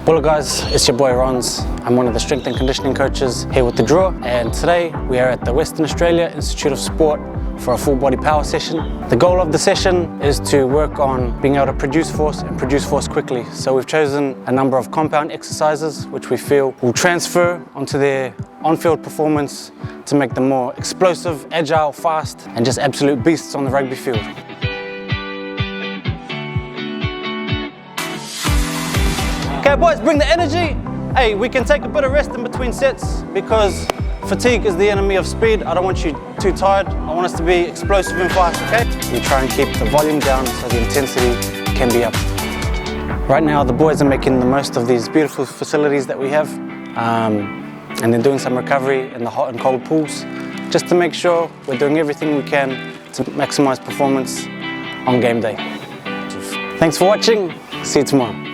Hello guys, it's your boy Rons. I'm one of the strength and conditioning coaches here with the Drua, and today we are at the Western Australia Institute of Sport for a full body power session. The goal of the session is to work on being able to produce force and produce force quickly. So we've chosen a number of compound exercises which we feel will transfer onto their on-field performance to make them more explosive, agile, fast, and just absolute beasts on the rugby field. Okay boys, bring the energy. Hey, we can take a bit of rest in between sets because fatigue is the enemy of speed. I don't want you too tired. I want us to be explosive and fast, okay? We try and keep the volume down so the intensity can be up. Right now, the boys are making the most of these beautiful facilities that we have, and then doing some recovery in the hot and cold pools, just to make sure we're doing everything we can to maximize performance on game day. Thanks for watching. See you tomorrow.